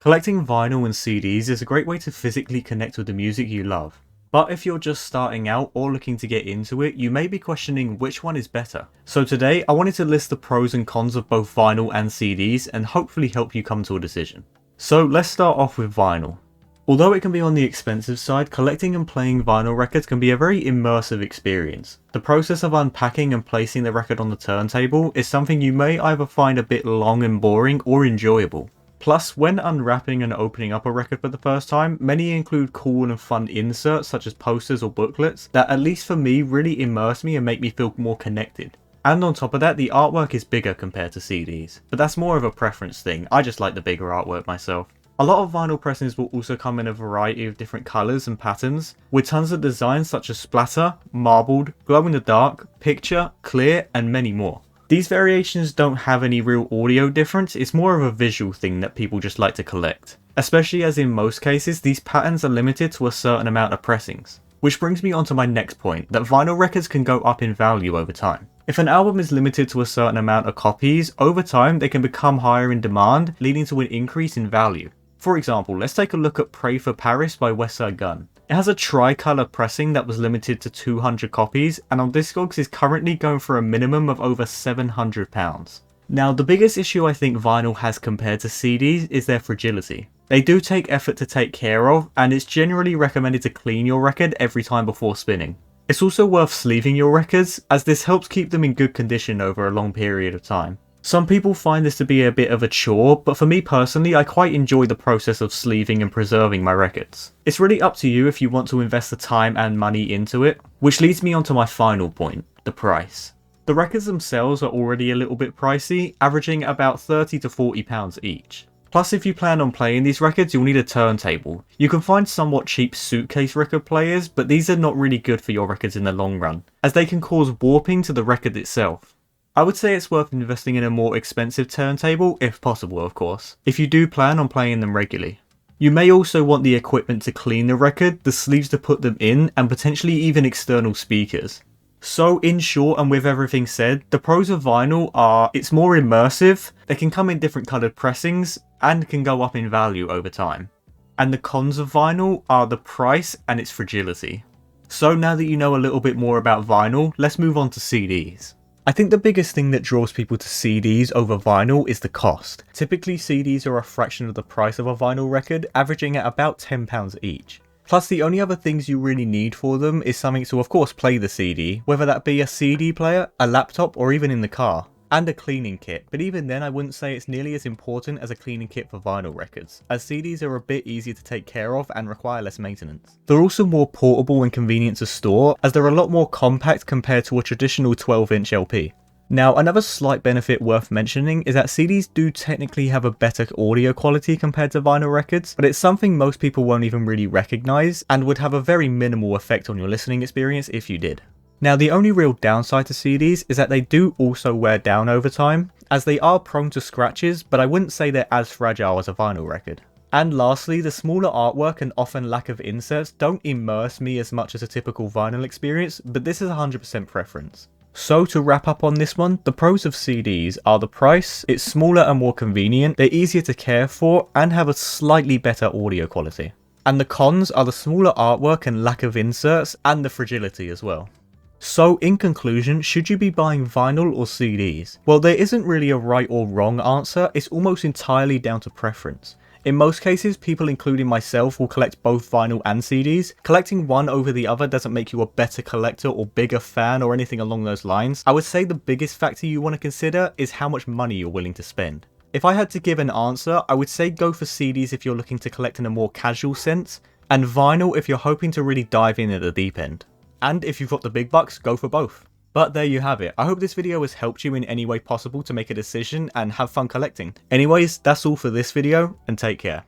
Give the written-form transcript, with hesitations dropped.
Collecting vinyl and CDs is a great way to physically connect with the music you love. But if you're just starting out or looking to get into it, you may be questioning which one is better. So today, I wanted to list the pros and cons of both vinyl and CDs and hopefully help you come to a decision. So let's start off with vinyl. Although it can be on the expensive side, collecting and playing vinyl records can be a very immersive experience. The process of unpacking and placing the record on the turntable is something you may either find a bit long and boring or enjoyable. Plus, when unwrapping and opening up a record for the first time, many include cool and fun inserts such as posters or booklets that, at least for me, really immerse me and make me feel more connected. And on top of that, the artwork is bigger compared to CDs. But that's more of a preference thing, I just like the bigger artwork myself. A lot of vinyl pressings will also come in a variety of different colours and patterns, with tons of designs such as splatter, marbled, glow in the dark, picture, clear, and many more. These variations don't have any real audio difference, it's more of a visual thing that people just like to collect. Especially as in most cases, these patterns are limited to a certain amount of pressings. Which brings me on to my next point, that vinyl records can go up in value over time. If an album is limited to a certain amount of copies, over time they can become higher in demand, leading to an increase in value. For example, let's take a look at Pray for Paris by Westside Gunn. It has a tricolour pressing that was limited to 200 copies, and on Discogs is currently going for a minimum of over £700. Now, the biggest issue I think vinyl has compared to CDs is their fragility. They do take effort to take care of, and it's generally recommended to clean your record every time before spinning. It's also worth sleeving your records, as this helps keep them in good condition over a long period of time. Some people find this to be a bit of a chore, but for me personally, I quite enjoy the process of sleeving and preserving my records. It's really up to you if you want to invest the time and money into it, which leads me on to my final point, the price. The records themselves are already a little bit pricey, averaging about £30 to £40 each. Plus, if you plan on playing these records, you'll need a turntable. You can find somewhat cheap suitcase record players, but these are not really good for your records in the long run, as they can cause warping to the record itself. I would say it's worth investing in a more expensive turntable, if possible of course, if you do plan on playing them regularly. You may also want the equipment to clean the record, the sleeves to put them in, and potentially even external speakers. So in short, and with everything said, the pros of vinyl are it's more immersive, they can come in different coloured pressings, and can go up in value over time. And the cons of vinyl are the price and its fragility. So now that you know a little bit more about vinyl, let's move on to CDs. I think the biggest thing that draws people to CDs over vinyl is the cost. Typically CDs are a fraction of the price of a vinyl record, averaging at about £10 each. Plus the only other things you really need for them is something to of course play the CD, whether that be a CD player, a laptop, or even in the car. And a cleaning kit, but even then I wouldn't say it's nearly as important as a cleaning kit for vinyl records, as CDs are a bit easier to take care of and require less maintenance. They're also more portable and convenient to store, as they're a lot more compact compared to a traditional 12-inch LP. Now, another slight benefit worth mentioning is that CDs do technically have a better audio quality compared to vinyl records, but it's something most people won't even really recognise, and would have a very minimal effect on your listening experience if you did. Now, the only real downside to CDs is that they do also wear down over time, as they are prone to scratches, but I wouldn't say they're as fragile as a vinyl record. And lastly, the smaller artwork and often lack of inserts don't immerse me as much as a typical vinyl experience, but this is 100% preference. So to wrap up on this one, the pros of CDs are the price, it's smaller and more convenient, they're easier to care for, and have a slightly better audio quality. And the cons are the smaller artwork and lack of inserts, and the fragility as well. So in conclusion, should you be buying vinyl or CDs? Well, there isn't really a right or wrong answer, it's almost entirely down to preference. In most cases, people including myself will collect both vinyl and CDs. Collecting one over the other doesn't make you a better collector or bigger fan or anything along those lines. I would say the biggest factor you want to consider is how much money you're willing to spend. If I had to give an answer, I would say go for CDs if you're looking to collect in a more casual sense, and vinyl if you're hoping to really dive in at the deep end. And if you've got the big bucks, go for both. But there you have it. I hope this video has helped you in any way possible to make a decision and have fun collecting. Anyways, that's all for this video, and take care.